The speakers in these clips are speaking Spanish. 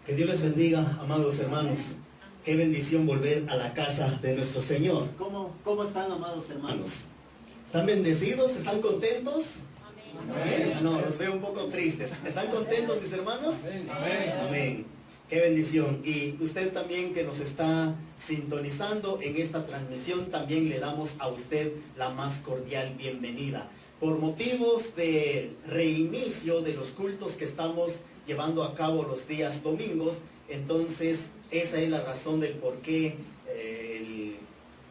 Que Dios les bendiga, amados hermanos. Qué bendición volver a la casa de nuestro Señor. ¿Cómo están, amados hermanos? ¿Están bendecidos? ¿Están contentos? Amén. Ah, no, los veo un poco tristes. ¿Están contentos, mis hermanos? Amén. Amén. Qué bendición. Y usted también que nos está sintonizando en esta transmisión, también le damos a usted la más cordial bienvenida. Por motivos de reinicio de los cultos que estamos llevando a cabo los días domingos, entonces esa es la razón del por qué el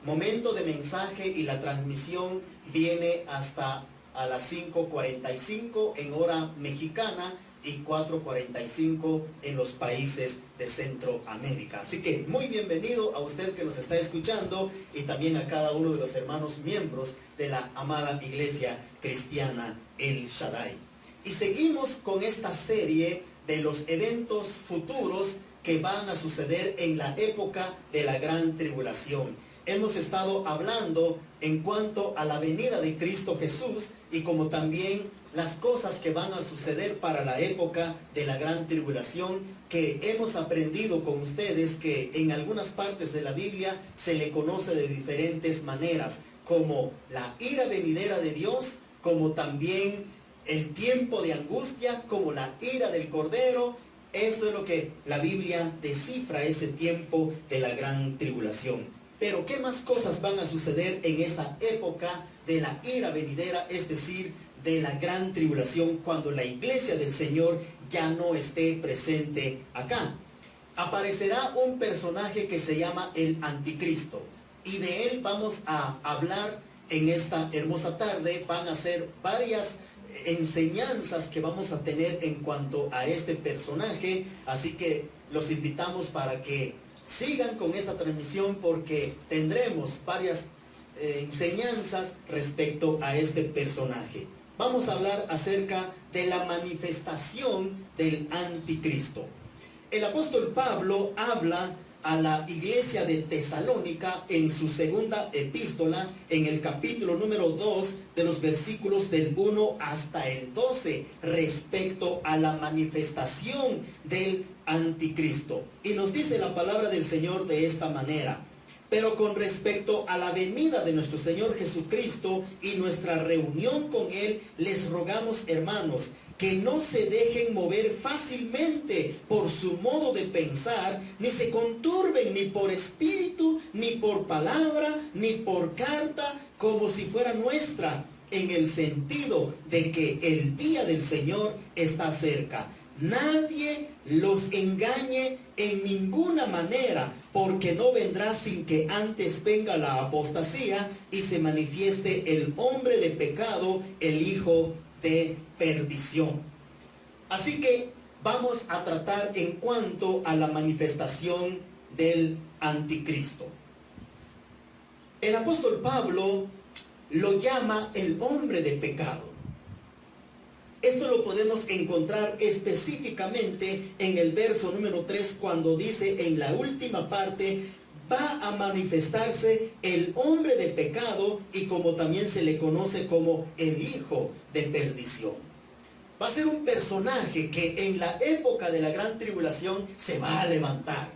momento de mensaje y la transmisión viene hasta a las 5:45 en hora mexicana y 4:45 en los países de Centroamérica. Así que muy bienvenido a usted que nos está escuchando y también a cada uno de los hermanos miembros de la amada Iglesia Cristiana El Shaddai. Y seguimos con esta serie de los eventos futuros que van a suceder en la época de la gran tribulación. Hemos estado hablando en cuanto a la venida de Cristo Jesús y como también las cosas que van a suceder para la época de la gran tribulación, que hemos aprendido con ustedes que en algunas partes de la Biblia se le conoce de diferentes maneras, como la ira venidera de Dios, como también el tiempo de angustia, como la ira del Cordero. Esto es lo que la Biblia descifra, ese tiempo de la gran tribulación. Pero ¿qué más cosas van a suceder en esa época de la ira venidera, es decir, de la gran tribulación, cuando la iglesia del Señor ya no esté presente acá? Aparecerá un personaje que se llama el Anticristo, y de él vamos a hablar en esta hermosa tarde. Van a ser varias enseñanzas que vamos a tener en cuanto a este personaje, así que los invitamos para que sigan con esta transmisión, porque tendremos varias enseñanzas respecto a este personaje. Vamos a hablar acerca de la manifestación del Anticristo. El apóstol Pablo habla a la iglesia de Tesalónica en su segunda epístola, en el capítulo número 2, de los versículos del 1 hasta el 12, respecto a la manifestación del Anticristo. Y nos dice la palabra del Señor de esta manera: pero con respecto a la venida de nuestro Señor Jesucristo y nuestra reunión con Él, les rogamos, hermanos, que no se dejen mover fácilmente por su modo de pensar, ni se conturben ni por espíritu, ni por palabra, ni por carta, como si fuera nuestra, en el sentido de que el día del Señor está cerca. Nadie los engañe en ninguna manera, porque no vendrá sin que antes venga la apostasía y se manifieste el hombre de pecado, el hijo de perdición. Así que vamos a tratar en cuanto a la manifestación del Anticristo. El apóstol Pablo lo llama el hombre de pecado. Esto lo podemos encontrar específicamente en el verso número 3, cuando dice en la última parte: va a manifestarse el hombre de pecado, y como también se le conoce como el hijo de perdición. Va a ser un personaje que en la época de la gran tribulación se va a levantar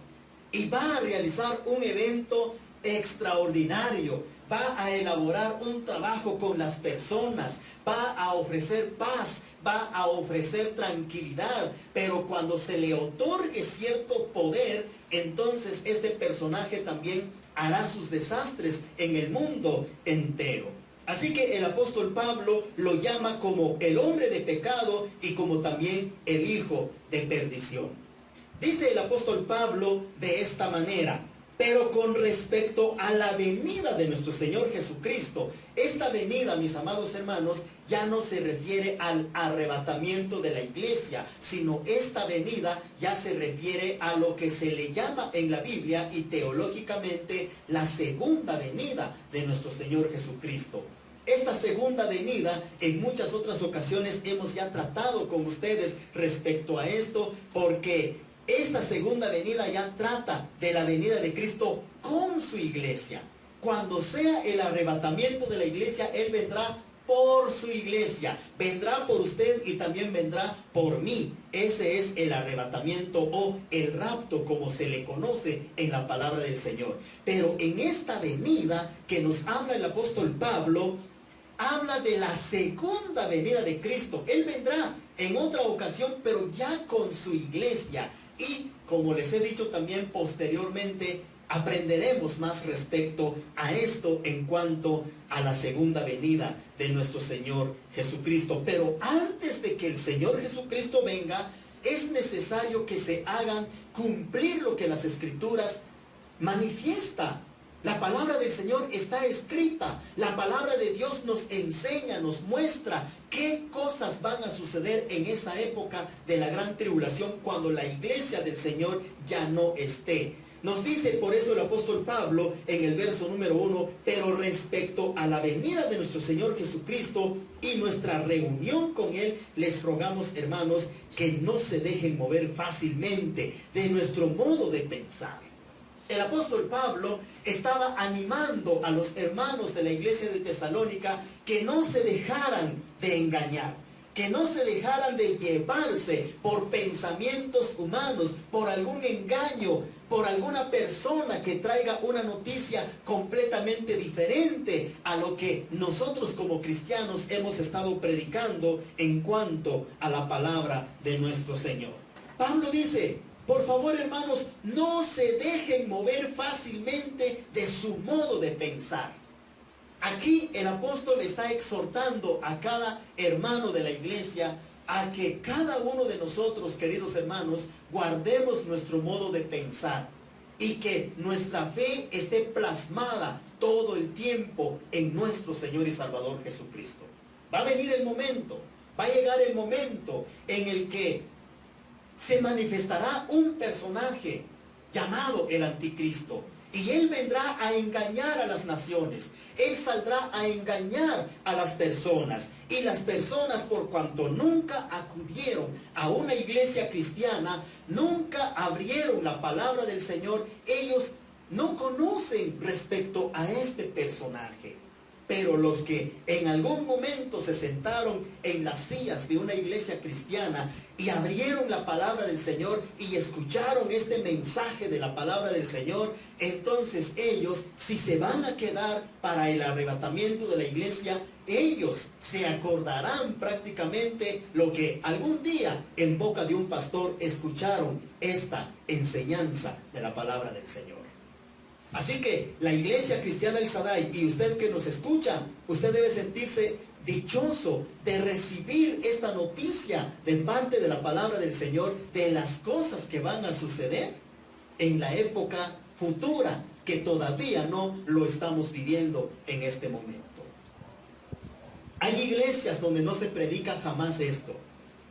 y va a realizar un evento extraordinario. Va a elaborar un trabajo con las personas, va a ofrecer paz, va a ofrecer tranquilidad, pero cuando se le otorgue cierto poder, entonces este personaje también hará sus desastres en el mundo entero. Así que el apóstol Pablo lo llama como el hombre de pecado y como también el hijo de perdición. Dice el apóstol Pablo de esta manera: pero con respecto a la venida de nuestro Señor Jesucristo, esta venida, mis amados hermanos, ya no se refiere al arrebatamiento de la iglesia, sino esta venida ya se refiere a lo que se le llama en la Biblia y teológicamente la segunda venida de nuestro Señor Jesucristo. Esta segunda venida, en muchas otras ocasiones hemos ya tratado con ustedes respecto a esto, porque esta segunda venida ya trata de la venida de Cristo con su iglesia. Cuando sea el arrebatamiento de la iglesia, Él vendrá por su iglesia. Vendrá por usted y también vendrá por mí. Ese es el arrebatamiento o el rapto, como se le conoce en la palabra del Señor. Pero en esta venida que nos habla el apóstol Pablo, habla de la segunda venida de Cristo. Él vendrá en otra ocasión, pero ya con su iglesia. Y como les he dicho también posteriormente, aprenderemos más respecto a esto en cuanto a la segunda venida de nuestro Señor Jesucristo. Pero antes de que el Señor Jesucristo venga, es necesario que se hagan cumplir lo que las Escrituras manifiesta. La palabra del Señor está escrita. La palabra de Dios nos enseña, nos muestra qué cosas van a suceder en esa época de la gran tribulación, cuando la iglesia del Señor ya no esté. Nos dice por eso el apóstol Pablo en el verso número 1, pero respecto a la venida de nuestro Señor Jesucristo y nuestra reunión con Él, les rogamos, hermanos, que no se dejen mover fácilmente de nuestro modo de pensar. El apóstol Pablo estaba animando a los hermanos de la iglesia de Tesalónica que no se dejaran de engañar, que no se dejaran de llevarse por pensamientos humanos, por algún engaño, por alguna persona que traiga una noticia completamente diferente a lo que nosotros como cristianos hemos estado predicando en cuanto a la palabra de nuestro Señor. Pablo dice: por favor, hermanos, no se dejen mover fácilmente de su modo de pensar. Aquí el apóstol está exhortando a cada hermano de la iglesia a que cada uno de nosotros, queridos hermanos, guardemos nuestro modo de pensar y que nuestra fe esté plasmada todo el tiempo en nuestro Señor y Salvador Jesucristo. Va a venir el momento, va a llegar el momento en el que se manifestará un personaje llamado el anticristo, y él vendrá a engañar a las naciones. Él saldrá a engañar a las personas, y las personas, por cuanto nunca acudieron a una iglesia cristiana, nunca abrieron la palabra del Señor, ellos no conocen respecto a este personaje. Pero los que en algún momento se sentaron en las sillas de una iglesia cristiana y abrieron la palabra del Señor y escucharon este mensaje de la palabra del Señor, entonces ellos, si se van a quedar para el arrebatamiento de la iglesia, ellos se acordarán prácticamente lo que algún día en boca de un pastor escucharon, esta enseñanza de la palabra del Señor. Así que la iglesia cristiana El Shaddai y usted que nos escucha, usted debe sentirse dichoso de recibir esta noticia de parte de la palabra del Señor, de las cosas que van a suceder en la época futura, que todavía no lo estamos viviendo en este momento. Hay iglesias donde no se predica jamás esto.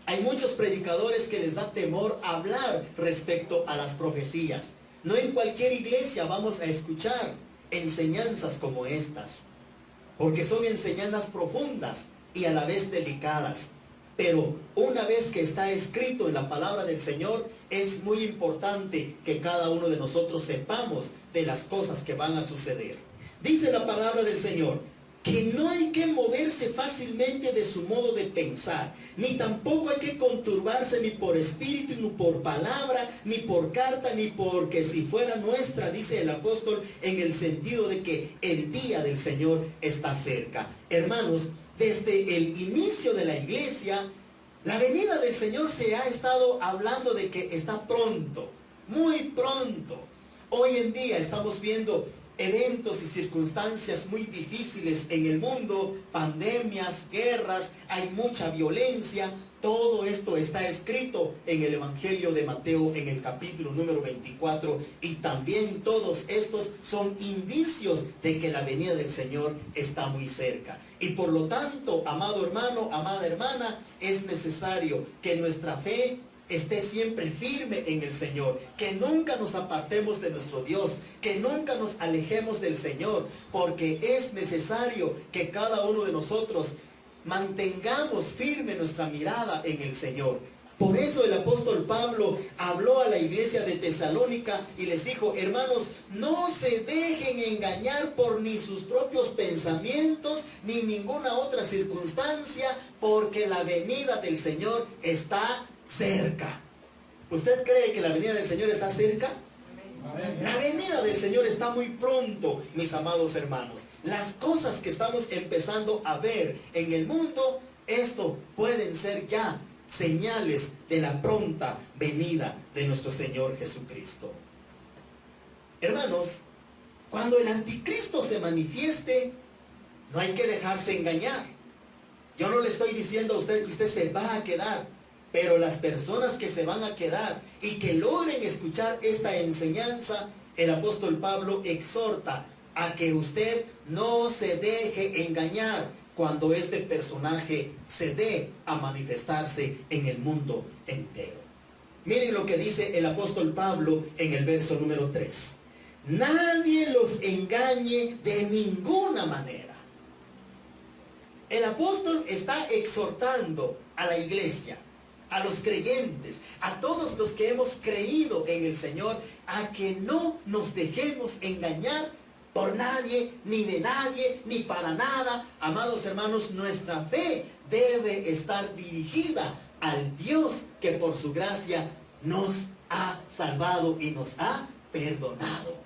Hay muchos predicadores que les da temor hablar respecto a las profecías. No en cualquier iglesia vamos a escuchar enseñanzas como estas, porque son enseñanzas profundas y a la vez delicadas. Pero una vez que está escrito en la palabra del Señor, es muy importante que cada uno de nosotros sepamos de las cosas que van a suceder. Dice la palabra del Señor que no hay que moverse fácilmente de su modo de pensar, ni tampoco hay que conturbarse ni por espíritu, ni por palabra, ni por carta, ni porque si fuera nuestra, dice el apóstol, en el sentido de que el día del Señor está cerca. Hermanos, desde el inicio de la iglesia, la venida del Señor se ha estado hablando de que está pronto, muy pronto. Hoy en día estamos viendo eventos y circunstancias muy difíciles en el mundo, pandemias, guerras, hay mucha violencia. Todo esto está escrito en el Evangelio de Mateo en el capítulo número 24, y también todos estos son indicios de que la venida del Señor está muy cerca. Y por lo tanto, amado hermano, amada hermana, es necesario que nuestra fe esté siempre firme en el Señor, que nunca nos apartemos de nuestro Dios, que nunca nos alejemos del Señor, porque es necesario que cada uno de nosotros mantengamos firme nuestra mirada en el Señor. Por eso el apóstol Pablo habló a la iglesia de Tesalónica y les dijo: hermanos, no se dejen engañar por ni sus propios pensamientos ni ninguna otra circunstancia, porque la venida del Señor está cerca. ¿Usted cree que la venida del Señor está cerca? La venida del Señor está muy pronto, mis amados hermanos. Las cosas que estamos empezando a ver en el mundo, esto pueden ser ya señales de la pronta venida de nuestro Señor Jesucristo. Hermanos, cuando el anticristo se manifieste, no hay que dejarse engañar. Yo no le estoy diciendo a usted que usted se va a quedar, pero las personas que se van a quedar y que logren escuchar esta enseñanza, el apóstol Pablo exhorta a que usted no se deje engañar cuando este personaje se dé a manifestarse en el mundo entero. Miren lo que dice el apóstol Pablo en el verso número 3. Nadie los engañe de ninguna manera. El apóstol está exhortando a la iglesia, a los creyentes, a todos los que hemos creído en el Señor, a que no nos dejemos engañar por nadie, ni de nadie, ni para nada. Amados hermanos, nuestra fe debe estar dirigida al Dios que por su gracia nos ha salvado y nos ha perdonado.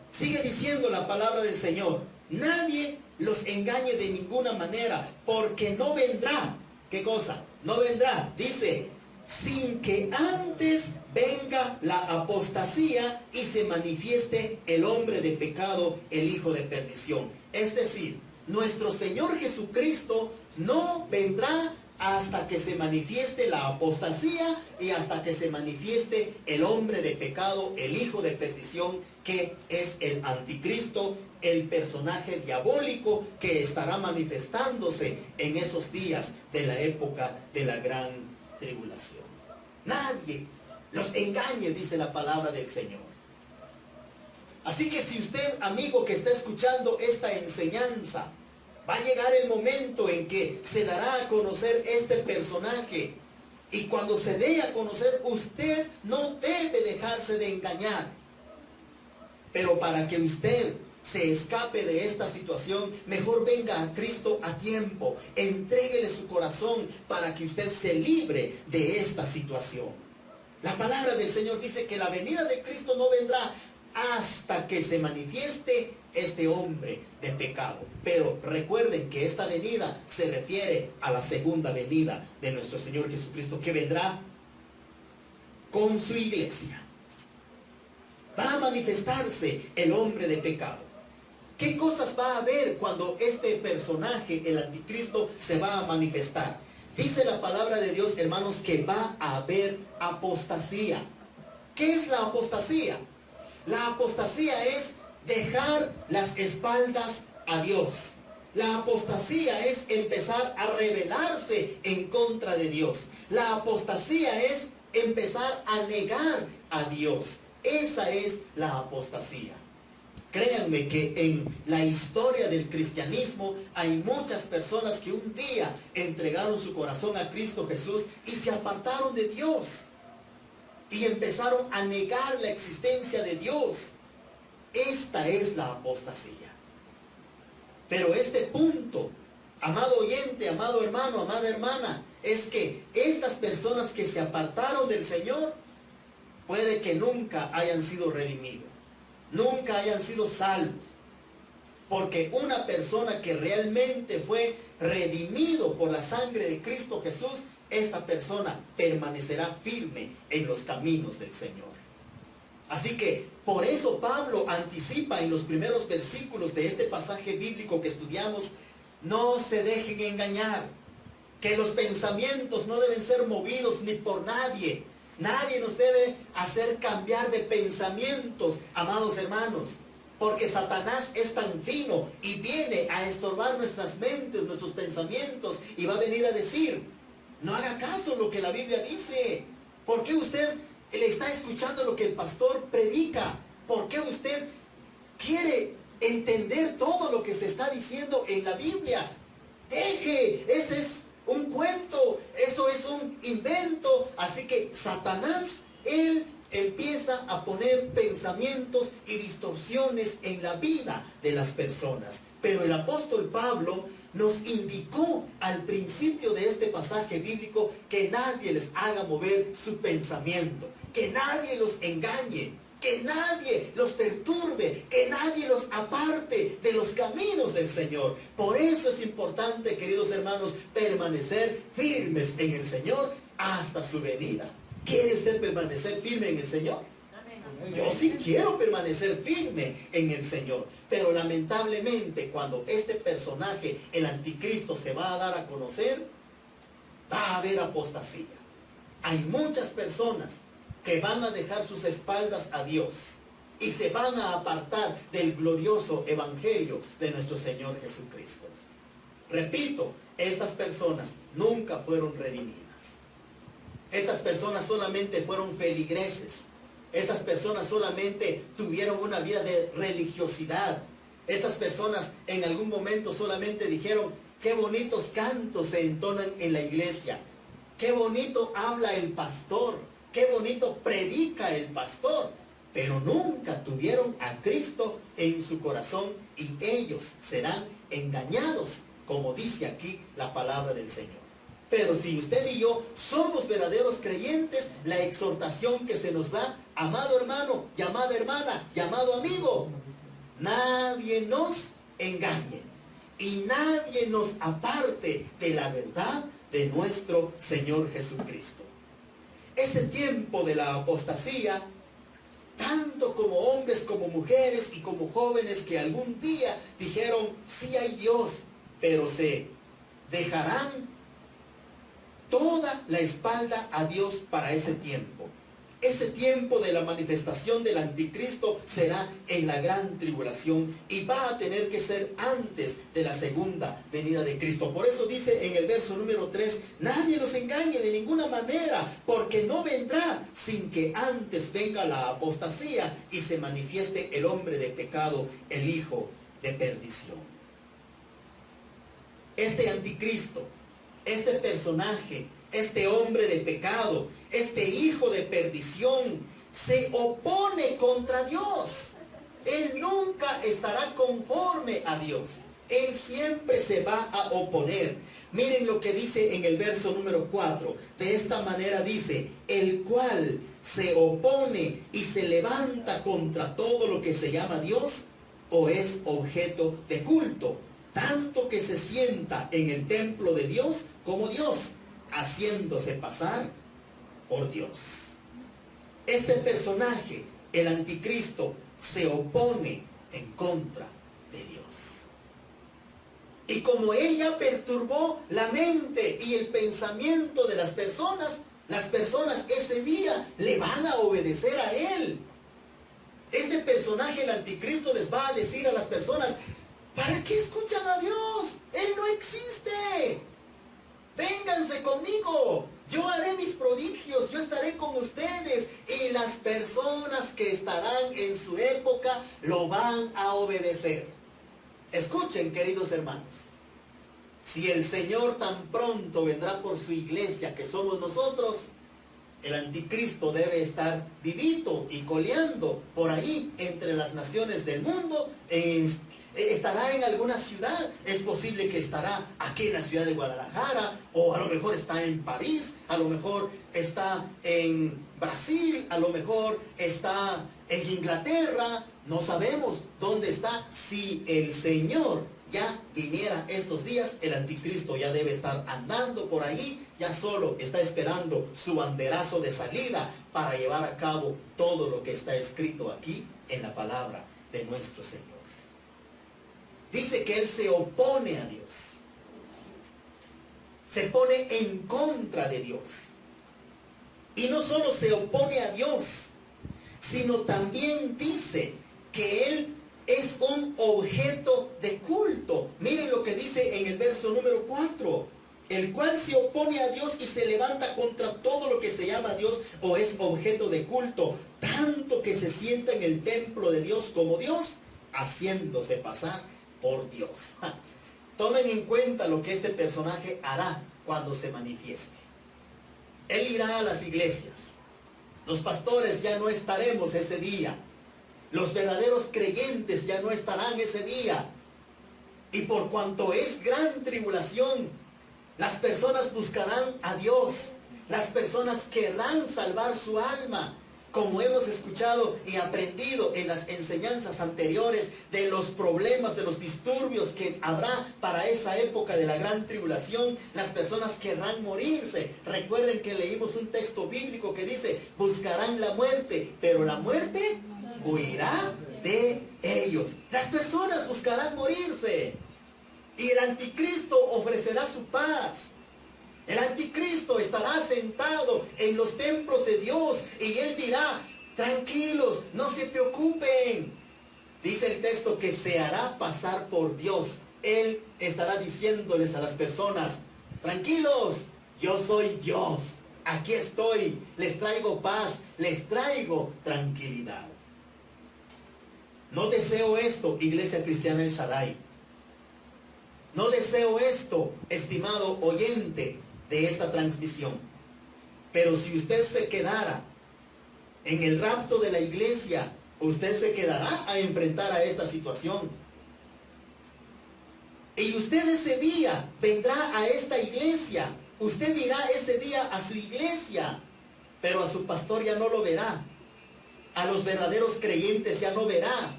Sigue diciendo la palabra del Señor: nadie los engañe de ninguna manera, porque no vendrá. ¿Qué cosa? No vendrá, dice, sin que antes venga la apostasía y se manifieste el hombre de pecado, el hijo de perdición. Es decir, nuestro Señor Jesucristo no vendrá hasta que se manifieste la apostasía y hasta que se manifieste el hombre de pecado, el hijo de perdición, que es el anticristo, el personaje diabólico que estará manifestándose en esos días de la época de la gran tribulación. Nadie los engañe, dice la palabra del Señor. Así que si usted, amigo que está escuchando esta enseñanza, va a llegar el momento en que se dará a conocer este personaje, y cuando se dé a conocer, usted no debe dejarse de engañar. Pero para que usted se escape de esta situación, mejor venga a Cristo a tiempo, entréguele su corazón para que usted se libre de esta situación. La palabra del Señor dice que la venida de Cristo no vendrá hasta que se manifieste este hombre de pecado. Pero recuerden que esta venida se refiere a la segunda venida de nuestro Señor Jesucristo, que vendrá con su iglesia. Va a manifestarse el hombre de pecado. ¿Qué cosas va a haber cuando este personaje, el anticristo, se va a manifestar? Dice la palabra de Dios, hermanos, que va a haber apostasía. ¿Qué es la apostasía? La apostasía es dejar las espaldas a Dios. La apostasía es empezar a rebelarse en contra de Dios. La apostasía es empezar a negar a Dios. Esa es la apostasía. Créanme que en la historia del cristianismo hay muchas personas que un día entregaron su corazón a Cristo Jesús y se apartaron de Dios y empezaron a negar la existencia de Dios. Esta es la apostasía. Pero este punto, amado oyente, amado hermano, amada hermana, es que estas personas que se apartaron del Señor puede que nunca hayan sido redimidos, nunca hayan sido salvos. Porque una persona que realmente fue redimido por la sangre de Cristo Jesús, esta persona permanecerá firme en los caminos del Señor. Así que por eso Pablo anticipa en los primeros versículos de este pasaje bíblico que estudiamos: no se dejen engañar, que los pensamientos no deben ser movidos ni por nadie. Nadie nos debe hacer cambiar de pensamientos, amados hermanos, porque Satanás es tan fino y viene a estorbar nuestras mentes, nuestros pensamientos, y va a venir a decir: no haga caso lo que la Biblia dice. ¿Por qué usted le está escuchando lo que el pastor predica? ¿Por qué usted quiere entender todo lo que se está diciendo en la Biblia? Deje, ese es un cuento, eso es un invento. Así que Satanás, él empieza a poner pensamientos y distorsiones en la vida de las personas. Pero el apóstol Pablo nos indicó al principio de este pasaje bíblico que nadie les haga mover su pensamiento, que nadie los engañe, que nadie los perturbe, que nadie los aparte de los caminos del Señor. Por eso es importante, queridos hermanos, permanecer firmes en el Señor hasta su venida. ¿Quiere usted permanecer firme en el Señor? Yo sí quiero permanecer firme en el Señor. Pero lamentablemente, cuando este personaje, el anticristo, se va a dar a conocer, va a haber apostasía. Hay muchas personas que van a dejar sus espaldas a Dios y se van a apartar del glorioso evangelio de nuestro Señor Jesucristo. Repito, estas personas nunca fueron redimidas. Estas personas solamente fueron feligreses. Estas personas solamente tuvieron una vida de religiosidad. Estas personas en algún momento solamente dijeron: qué bonitos cantos se entonan en la iglesia, qué bonito habla el pastor, qué bonito predica el pastor. Pero nunca tuvieron a Cristo en su corazón, y ellos serán engañados, como dice aquí la palabra del Señor. Pero si usted y yo somos verdaderos creyentes, la exhortación que se nos da, amado hermano y amada hermana y amado amigo: nadie nos engañe y nadie nos aparte de la verdad de nuestro Señor Jesucristo. Ese tiempo de la apostasía, tanto como hombres, como mujeres y como jóvenes que algún día dijeron: sí hay Dios, pero se dejarán toda la espalda a Dios para ese tiempo. Ese tiempo de la manifestación del anticristo será en la gran tribulación, y va a tener que ser antes de la segunda venida de Cristo. Por eso dice en el verso número 3: nadie los engañe de ninguna manera, porque no vendrá sin que antes venga la apostasía y se manifieste el hombre de pecado, el hijo de perdición. Este anticristo, este personaje, este hombre de pecado, este hijo de perdición, se opone contra Dios. Él nunca estará conforme a Dios. Él siempre se va a oponer. Miren lo que dice en el verso número 4. De esta manera dice: el cual se opone y se levanta contra todo lo que se llama Dios o es objeto de culto, tanto que se sienta en el templo de Dios como Dios, haciéndose pasar por Dios. Este personaje, el anticristo, se opone en contra de Dios. Y como ella perturbó la mente y el pensamiento de las personas ese día le van a obedecer a él. Este personaje, el anticristo, les va a decir a las personas: ¿para qué escuchan a Dios? Él no existe. Vénganse conmigo, yo haré mis prodigios, yo estaré con ustedes. Y las personas que estarán en su época lo van a obedecer. Escuchen, queridos hermanos, si el Señor tan pronto vendrá por su iglesia, que somos nosotros, el anticristo debe estar vivito y coleando por ahí entre las naciones del mundo. Estará en alguna ciudad. Es posible que estará aquí en la ciudad de Guadalajara, o a lo mejor está en París, a lo mejor está en Brasil, a lo mejor está en Inglaterra. No sabemos dónde está. Si el Señor ya viniera estos días, el anticristo ya debe estar andando por ahí, ya solo está esperando su banderazo de salida para llevar a cabo todo lo que está escrito aquí en la palabra de nuestro Señor. Dice que él se opone a Dios, se pone en contra de Dios. Y no solo se opone a Dios, sino también dice que él es un objeto de culto. Miren lo que dice en el verso número 4: el cual se opone a Dios y se levanta contra todo lo que se llama Dios o es objeto de culto, tanto que se sienta en el templo de Dios como Dios, haciéndose pasar por Dios. Tomen en cuenta lo que este personaje hará cuando se manifieste. Él irá a las iglesias. Los pastores ya no estaremos ese día. Los verdaderos creyentes ya no estarán ese día. Y por cuanto es gran tribulación, las personas buscarán a Dios. Las personas querrán salvar su alma, como hemos escuchado y aprendido en las enseñanzas anteriores de los problemas, de los disturbios que habrá para esa época de la gran tribulación. Las personas querrán morirse. Recuerden que leímos un texto bíblico que dice, buscarán la muerte, pero la muerte huirá de ellos. Las personas buscarán morirse. Y el anticristo ofrecerá su paz. El anticristo estará sentado en los templos de Dios y él dirá, tranquilos, no se preocupen. Dice el texto que se hará pasar por Dios. Él estará diciéndoles a las personas, tranquilos, yo soy Dios. Aquí estoy, les traigo paz, les traigo tranquilidad. No deseo esto, Iglesia Cristiana El Shaddai. No deseo esto, estimado oyente de esta transmisión. Pero si usted se quedara en el rapto de la iglesia, usted se quedará a enfrentar a esta situación. Y usted ese día vendrá a esta iglesia. Usted irá ese día a su iglesia, pero a su pastor ya no lo verá. A los verdaderos creyentes ya no verá.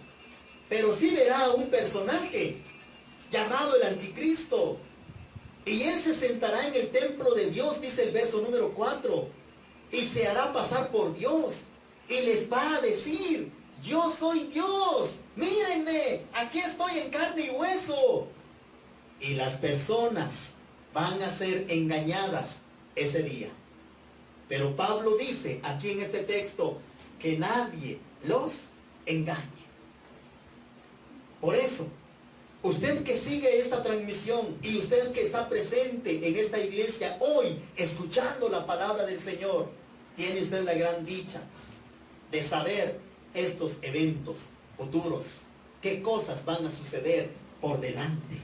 Pero sí verá a un personaje llamado el anticristo. Y él se sentará en el templo de Dios, dice el verso número 4, y se hará pasar por Dios. Y les va a decir, yo soy Dios, mírenme, aquí estoy en carne y hueso. Y las personas van a ser engañadas ese día. Pero Pablo dice aquí en este texto que nadie los engañe. Por eso, usted que sigue esta transmisión y usted que está presente en esta iglesia hoy, escuchando la palabra del Señor, tiene usted la gran dicha de saber estos eventos futuros, qué cosas van a suceder por delante.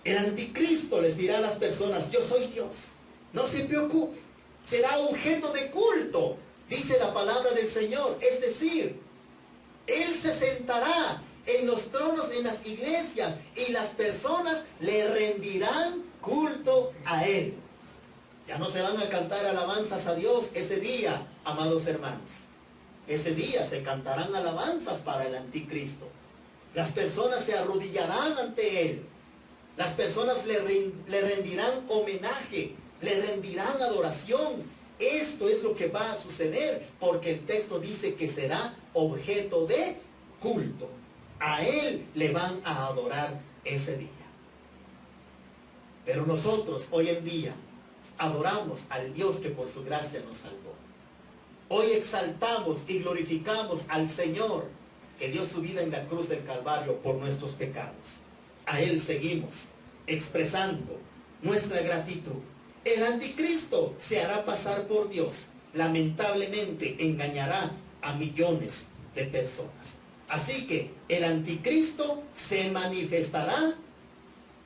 El anticristo les dirá a las personas, yo soy Dios, no se preocupe, será objeto de culto, dice la palabra del Señor. Es decir, él se sentará en los tronos en las iglesias y las personas le rendirán culto a él. Ya no se van a cantar alabanzas a Dios ese día, amados hermanos. Ese día se cantarán alabanzas para el anticristo. Las personas se arrodillarán ante él. Las personas le rendirán homenaje, le rendirán adoración. Esto es lo que va a suceder, porque el texto dice que será objeto de culto. A él le van a adorar ese día. Pero nosotros hoy en día adoramos al Dios que por su gracia nos salvó. Hoy exaltamos y glorificamos al Señor que dio su vida en la cruz del Calvario por nuestros pecados. A él seguimos expresando nuestra gratitud. El anticristo se hará pasar por Dios. Lamentablemente engañará a millones de personas. Así que el anticristo se manifestará,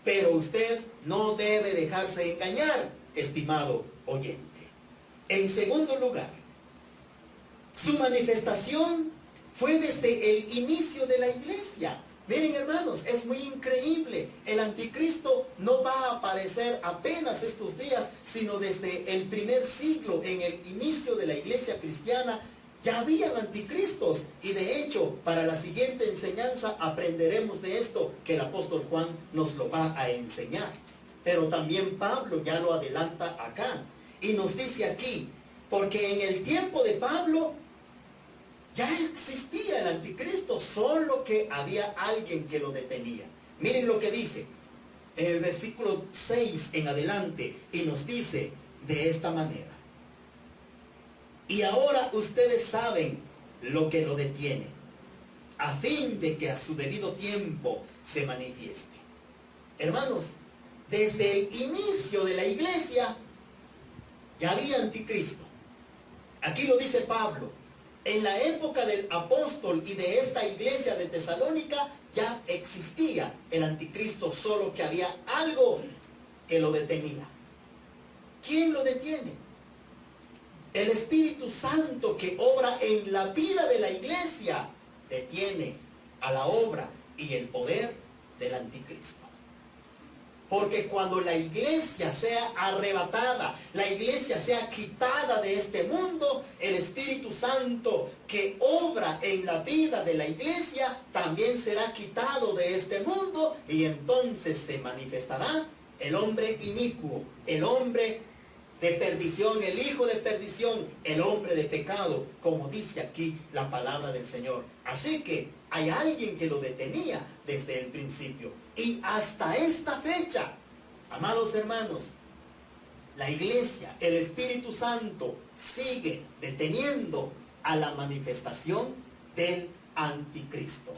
pero usted no debe dejarse engañar, estimado oyente. En segundo lugar, su manifestación fue desde el inicio de la iglesia. Miren, hermanos, es muy increíble. El anticristo no va a aparecer apenas estos días, sino desde el primer siglo, en el inicio de la iglesia cristiana. Ya habían anticristos y de hecho para la siguiente enseñanza aprenderemos de esto que el apóstol Juan nos lo va a enseñar. Pero también Pablo ya lo adelanta acá y nos dice aquí, porque en el tiempo de Pablo ya existía el anticristo, solo que había alguien que lo detenía. Miren lo que dice en el versículo 6 en adelante y nos dice de esta manera. Y ahora ustedes saben lo que lo detiene, a fin de que a su debido tiempo se manifieste. Hermanos, desde el inicio de la iglesia ya había anticristo. Aquí lo dice Pablo. En la época del apóstol y de esta iglesia de Tesalónica ya existía el anticristo, solo que había algo que lo detenía. ¿Quién lo detiene? El Espíritu Santo que obra en la vida de la iglesia detiene a la obra y el poder del anticristo. Porque cuando la iglesia sea arrebatada, la iglesia sea quitada de este mundo, el Espíritu Santo que obra en la vida de la iglesia también será quitado de este mundo, y entonces se manifestará el hombre inicuo, el hombre de perdición, el hijo de perdición, el hombre de pecado, como dice aquí la palabra del Señor. Así que hay alguien que lo detenía desde el principio. Y hasta esta fecha, amados hermanos, la iglesia, el Espíritu Santo, sigue deteniendo a la manifestación del anticristo.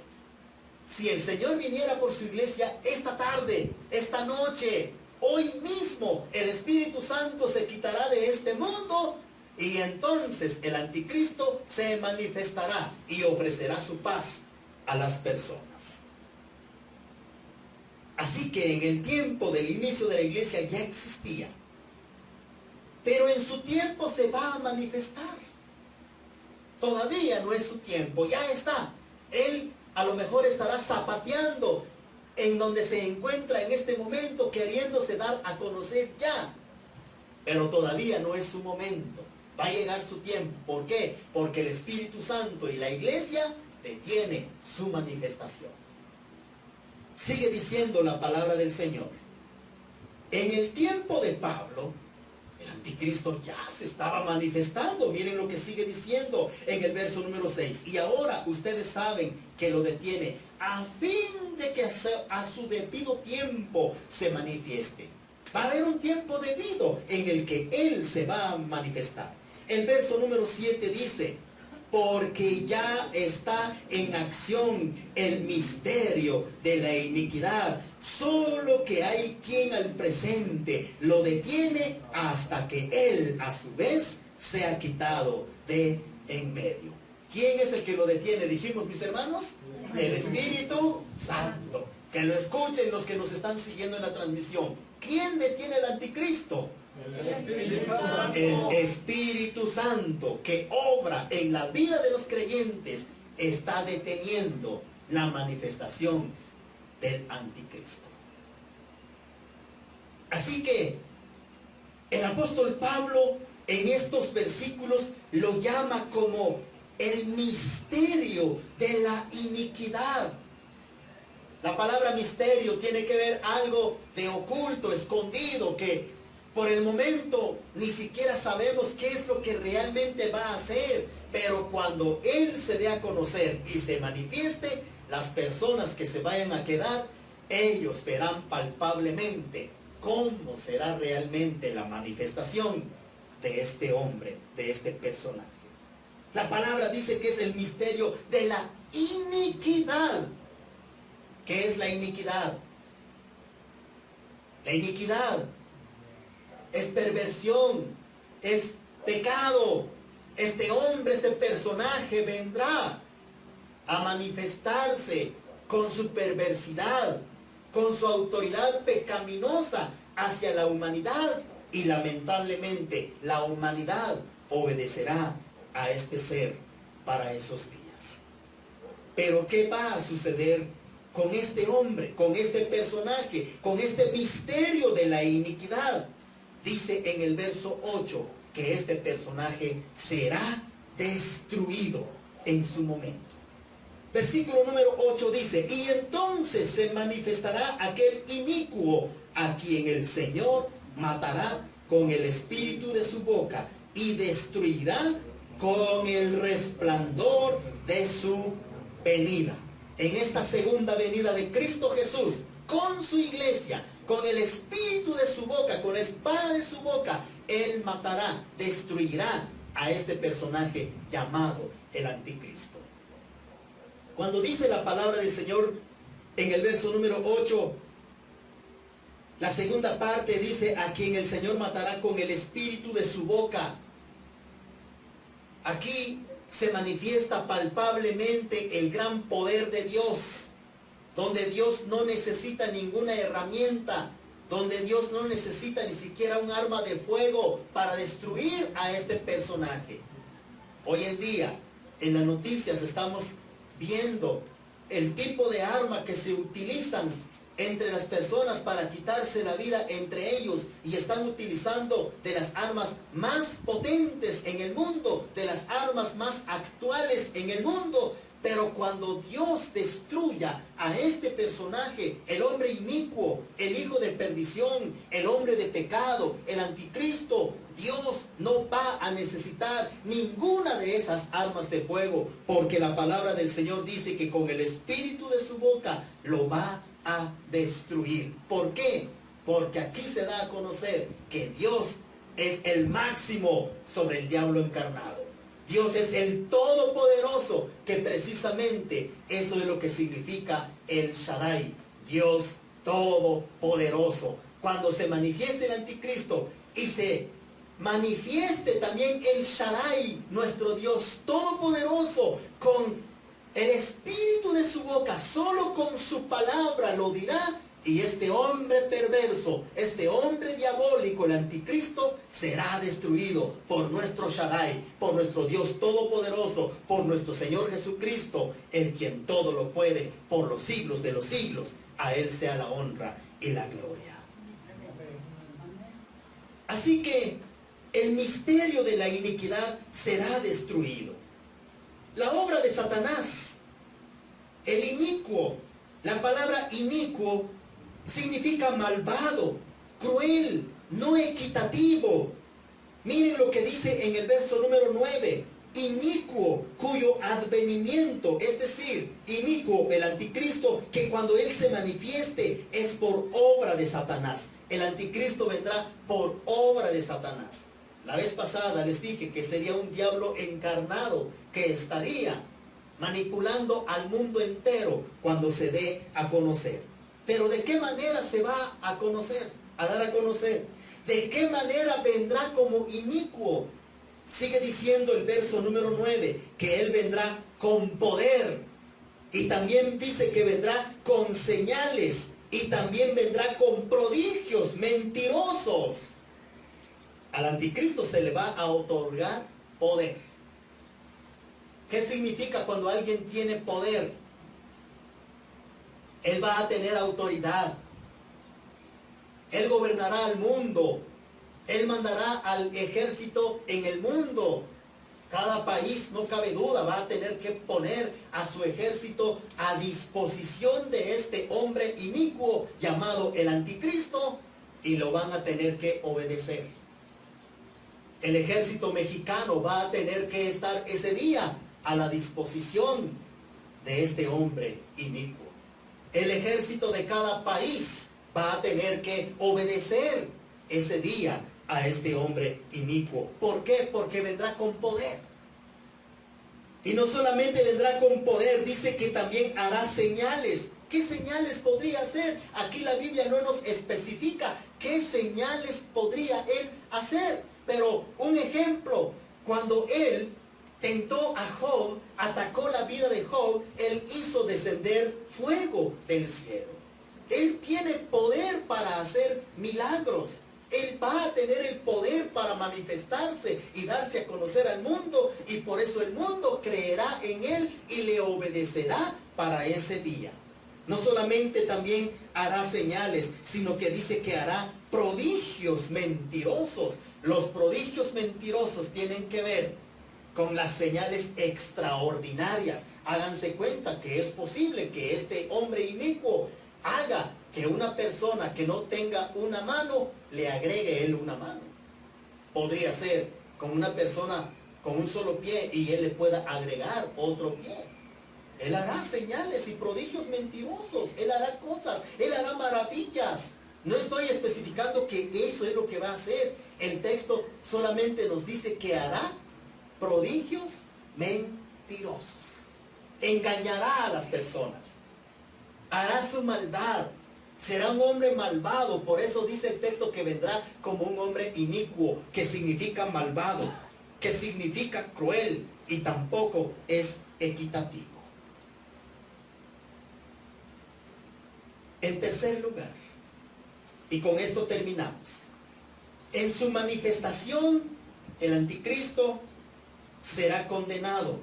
Si el Señor viniera por su iglesia esta tarde, esta noche, hoy mismo, el Espíritu Santo se quitará de este mundo, y entonces el anticristo se manifestará y ofrecerá su paz a las personas. Así que en el tiempo del inicio de la iglesia ya existía, pero en su tiempo se va a manifestar. Todavía no es su tiempo, ya está. Él a lo mejor estará zapateando en donde se encuentra en este momento, queriéndose dar a conocer ya, pero todavía no es su momento. Va a llegar su tiempo. ¿Por qué? Porque el Espíritu Santo y la iglesia detiene su manifestación. Sigue diciendo la palabra del Señor. En el tiempo de Pablo, el anticristo ya se estaba manifestando. Miren lo que sigue diciendo en el verso número 6. Y ahora ustedes saben que lo detiene a fin de que a su debido tiempo se manifieste. Va a haber un tiempo debido en el que Él se va a manifestar. El verso número 7 dice: porque ya está en acción el misterio de la iniquidad, solo que hay quien al presente lo detiene hasta que Él a su vez sea quitado de en medio. ¿Quién es el que lo detiene? Dijimos, mis hermanos, el Espíritu Santo. Que lo escuchen los que nos están siguiendo en la transmisión. ¿Quién detiene al anticristo? El Espíritu Santo. El Espíritu Santo, que obra en la vida de los creyentes, está deteniendo la manifestación del anticristo. Así que el apóstol Pablo en estos versículos lo llama como el misterio de la iniquidad. La palabra misterio tiene que ver algo de oculto, escondido, que por el momento ni siquiera sabemos qué es lo que realmente va a hacer. Pero cuando Él se dé a conocer y se manifieste, las personas que se vayan a quedar, ellos verán palpablemente cómo será realmente la manifestación de este hombre, de este personaje. La palabra dice que es el misterio de la iniquidad. ¿Qué es la iniquidad? La iniquidad es perversión, es pecado. Este hombre, este personaje vendrá a manifestarse con su perversidad, con su autoridad pecaminosa hacia la humanidad, y lamentablemente la humanidad obedecerá a este ser para esos días. Pero ¿qué va a suceder con este hombre, con este personaje, con este misterio de la iniquidad? Dice en el verso 8 que este personaje será destruido en su momento. Versículo número 8 dice: y entonces se manifestará aquel inicuo a quien el Señor matará con el espíritu de su boca y destruirá con el resplandor de su venida. En esta segunda venida de Cristo Jesús, con su iglesia, con el espíritu de su boca, con la espada de su boca, Él matará, destruirá a este personaje llamado el anticristo. Cuando dice la palabra del Señor en el verso número 8, la segunda parte dice: a quien el Señor matará con el espíritu de su boca. Aquí se manifiesta palpablemente el gran poder de Dios, donde Dios no necesita ninguna herramienta, donde Dios no necesita ni siquiera un arma de fuego para destruir a este personaje. Hoy en día, en las noticias estamos viendo el tipo de arma que se utilizan entre las personas para quitarse la vida entre ellos, y están utilizando de las armas más potentes en el mundo, de las armas más actuales en el mundo. Pero cuando Dios destruya a este personaje, el hombre inicuo, el hijo de perdición, el hombre de pecado, el anticristo, Dios no va a necesitar ninguna de esas armas de fuego, porque la palabra del Señor dice que con el espíritu de su boca lo va a destruir. ¿Por qué? Porque aquí se da a conocer que Dios es el máximo sobre el diablo encarnado. Dios es el todopoderoso, que precisamente eso es lo que significa el Shaddai, Dios todopoderoso. Cuando se manifieste el anticristo y se manifieste también el Shaddai, nuestro Dios todopoderoso, con el espíritu de su boca, solo con su palabra lo dirá, y este hombre perverso, este hombre diabólico, el anticristo, será destruido por nuestro Shaddai, por nuestro Dios todopoderoso, por nuestro Señor Jesucristo, el quien todo lo puede, por los siglos de los siglos. A Él sea la honra y la gloria. Así que el misterio de la iniquidad será destruido. La obra de Satanás, el inicuo, la palabra inicuo significa malvado, cruel, no equitativo. Miren lo que dice en el verso número 9. Inicuo, cuyo advenimiento, es decir, inicuo, el anticristo, que cuando él se manifieste es por obra de Satanás. El anticristo vendrá por obra de Satanás. La vez pasada les dije que sería un diablo encarnado que estaría manipulando al mundo entero cuando se dé a conocer. Pero ¿de qué manera se va a conocer, a dar a conocer? ¿De qué manera vendrá como inicuo? Sigue diciendo el verso número 9, que él vendrá con poder. Y también dice que vendrá con señales. Y también vendrá con prodigios mentirosos. Al anticristo se le va a otorgar poder. ¿Qué significa cuando alguien tiene poder? Él va a tener autoridad. Él gobernará al mundo. Él mandará al ejército en el mundo. Cada país, no cabe duda, va a tener que poner a su ejército a disposición de este hombre inicuo llamado el anticristo, y lo van a tener que obedecer. El ejército mexicano va a tener que estar ese día a la disposición de este hombre inicuo. El ejército de cada país va a tener que obedecer ese día a este hombre inicuo. ¿Por qué? Porque vendrá con poder. Y no solamente vendrá con poder, dice que también hará señales. ¿Qué señales podría hacer? Aquí la Biblia no nos especifica qué señales podría él hacer. Pero un ejemplo, cuando él tentó a Job, atacó la vida de Job, él hizo descender fuego del cielo. Él tiene poder para hacer milagros. Él va a tener el poder para manifestarse y darse a conocer al mundo, y por eso el mundo creerá en él y le obedecerá para ese día. No solamente también hará señales, sino que dice que hará prodigios mentirosos. Los prodigios mentirosos tienen que ver con las señales extraordinarias. Háganse cuenta que es posible que este hombre inicuo haga que una persona que no tenga una mano, le agregue él una mano. Podría ser con una persona con un solo pie y él le pueda agregar otro pie. Él hará señales y prodigios mentirosos. Él hará cosas, él hará maravillas. No estoy especificando que eso es lo que va a hacer. El texto solamente nos dice que hará prodigios mentirosos. Engañará a las personas. Hará su maldad. Será un hombre malvado. Por eso dice el texto que vendrá como un hombre inicuo, que significa malvado, que significa cruel, y tampoco es equitativo. En tercer lugar, y con esto terminamos, en su manifestación el anticristo será condenado.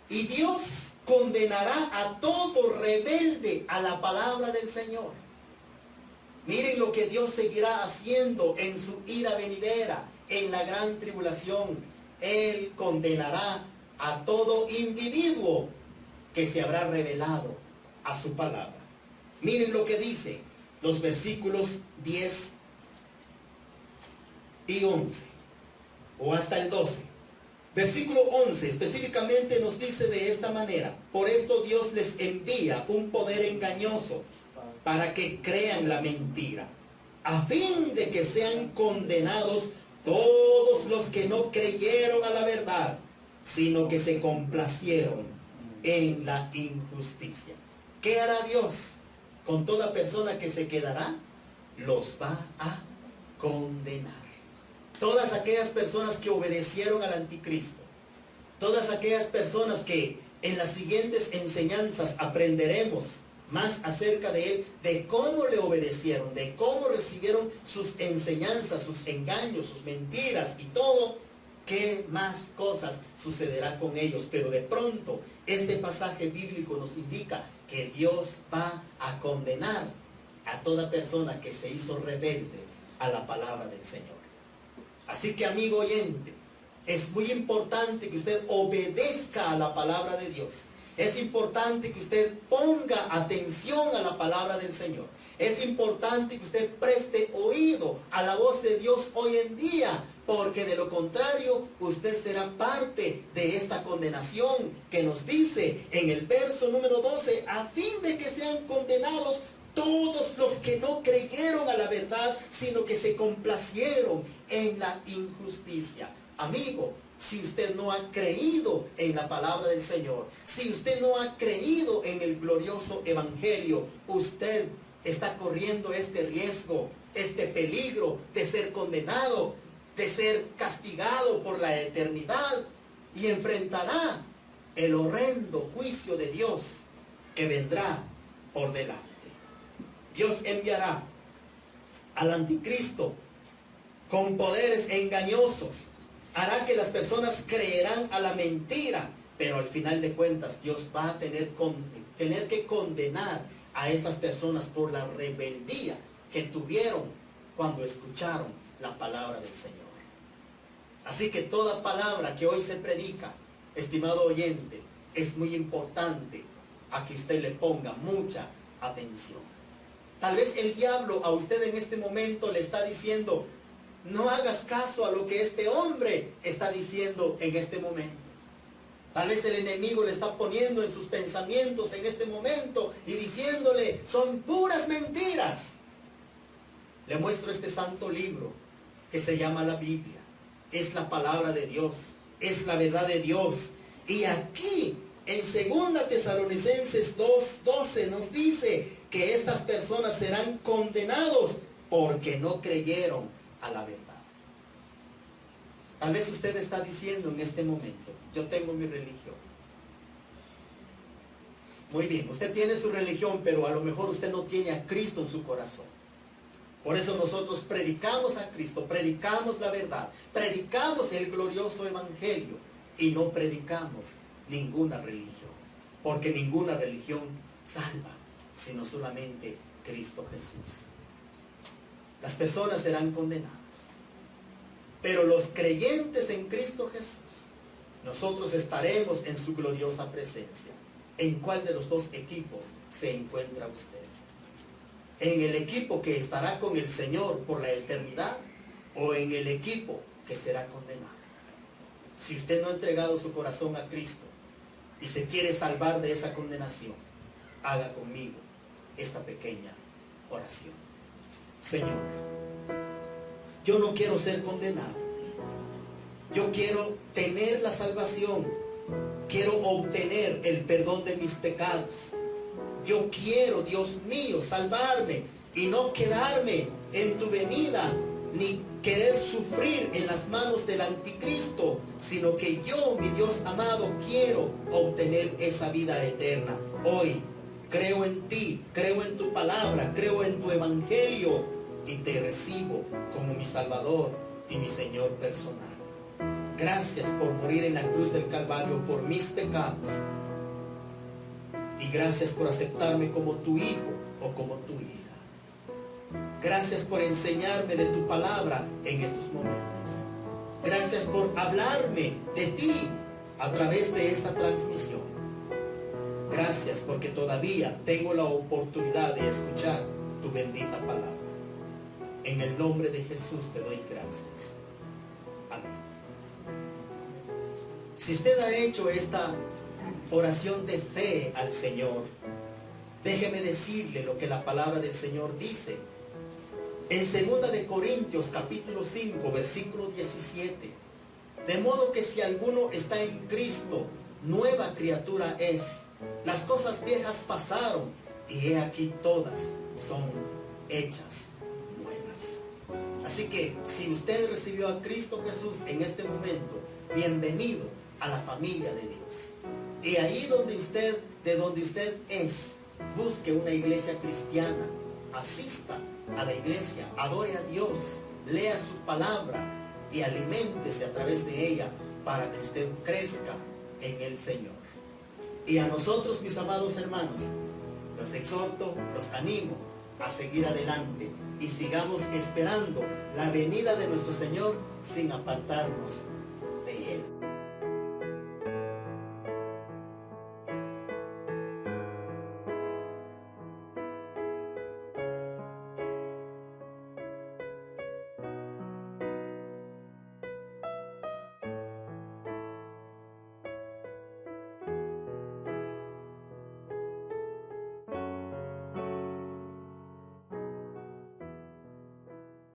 Y Dios condenará a todo rebelde a la palabra del Señor. Miren lo que Dios seguirá haciendo en su ira venidera, en la gran tribulación. Él condenará a todo individuo que se habrá revelado a su palabra. Miren lo que dice los versículos 10 y 11, o hasta el 12. Versículo 11 específicamente nos dice de esta manera: por esto Dios les envía un poder engañoso para que crean la mentira, a fin de que sean condenados todos los que no creyeron a la verdad, sino que se complacieron en la injusticia. ¿Qué hará Dios con toda persona que se quedará? Los va a condenar. Todas aquellas personas que obedecieron al anticristo, todas aquellas personas que en las siguientes enseñanzas aprenderemos más acerca de él, de cómo le obedecieron, de cómo recibieron sus enseñanzas, sus engaños, sus mentiras y todo, qué más cosas sucederá con ellos. Pero de pronto este pasaje bíblico nos indica que Dios va a condenar a toda persona que se hizo rebelde a la palabra del Señor. Así que, amigo oyente, es muy importante que usted obedezca a la palabra de Dios. Es importante que usted ponga atención a la palabra del Señor. Es importante que usted preste oído a la voz de Dios hoy en día, porque de lo contrario usted será parte de esta condenación que nos dice en el verso número 12, a fin de que sean condenados todos los que no creyeron a la verdad, sino que se complacieron en la injusticia. Amigo, si usted no ha creído en la palabra del Señor, si usted no ha creído en el glorioso evangelio, usted está corriendo este riesgo, este peligro de ser condenado, de ser castigado por la eternidad, y enfrentará el horrendo juicio de Dios que vendrá por delante. Dios enviará al anticristo con poderes engañosos. Hará que las personas creerán a la mentira, pero al final de cuentas Dios va a tener que condenar a estas personas por la rebeldía que tuvieron cuando escucharon la palabra del Señor. Así que toda palabra que hoy se predica, estimado oyente, es muy importante a que usted le ponga mucha atención. Tal vez el diablo a usted en este momento le está diciendo: no hagas caso a lo que este hombre está diciendo en este momento. Tal vez el enemigo le está poniendo en sus pensamientos en este momento y diciéndole: son puras mentiras. Le muestro este santo libro que se llama la Biblia. Es la palabra de Dios, es la verdad de Dios. Y aquí en 2 Tesalonicenses 2:12 nos dice que estas personas serán condenados porque no creyeron a la verdad. Tal vez usted está diciendo en este momento: yo tengo mi religión. Muy bien, usted tiene su religión, pero a lo mejor usted no tiene a Cristo en su corazón. Por eso nosotros predicamos a Cristo, predicamos la verdad, predicamos el glorioso evangelio y no predicamos ninguna religión, porque ninguna religión salva, sino solamente Cristo Jesús. Las personas serán condenadas, pero los creyentes en Cristo Jesús, nosotros estaremos en su gloriosa presencia. ¿En cuál de los dos equipos se encuentra usted? ¿En el equipo que estará con el Señor por la eternidad o en el equipo que será condenado? Si usted no ha entregado su corazón a Cristo y se quiere salvar de esa condenación, haga conmigo esta pequeña oración. Señor, yo no quiero ser condenado. Yo quiero tener la salvación. Quiero obtener el perdón de mis pecados. Yo quiero, Dios mío, salvarme y no quedarme en tu venida ni querer sufrir en las manos del anticristo, sino que yo, mi Dios amado, quiero obtener esa vida eterna. Hoy creo en ti, creo en tu palabra, creo en tu evangelio y te recibo como mi Salvador y mi Señor personal. Gracias por morir en la cruz del Calvario por mis pecados. Y gracias por aceptarme como tu hijo o como tu hija. Gracias por enseñarme de tu palabra en estos momentos. Gracias por hablarme de ti a través de esta transmisión. Gracias porque todavía tengo la oportunidad de escuchar tu bendita palabra. En el nombre de Jesús te doy gracias. Amén. Si usted ha hecho esta oración de fe al Señor, déjeme decirle lo que la palabra del Señor dice. En 2 de Corintios capítulo 5 versículo 17. De modo que si alguno está en Cristo, nueva criatura es. Las cosas viejas pasaron y he aquí todas son hechas nuevas. Así que si usted recibió a Cristo Jesús en este momento, bienvenido a la familia de Dios. Y ahí de donde usted es, busque una iglesia cristiana, asista a la iglesia, adore a Dios, lea su palabra y aliméntese a través de ella para que usted crezca en el Señor. Y a nosotros, mis amados hermanos, los exhorto, los animo a seguir adelante y sigamos esperando la venida de nuestro Señor sin apartarnos de Él.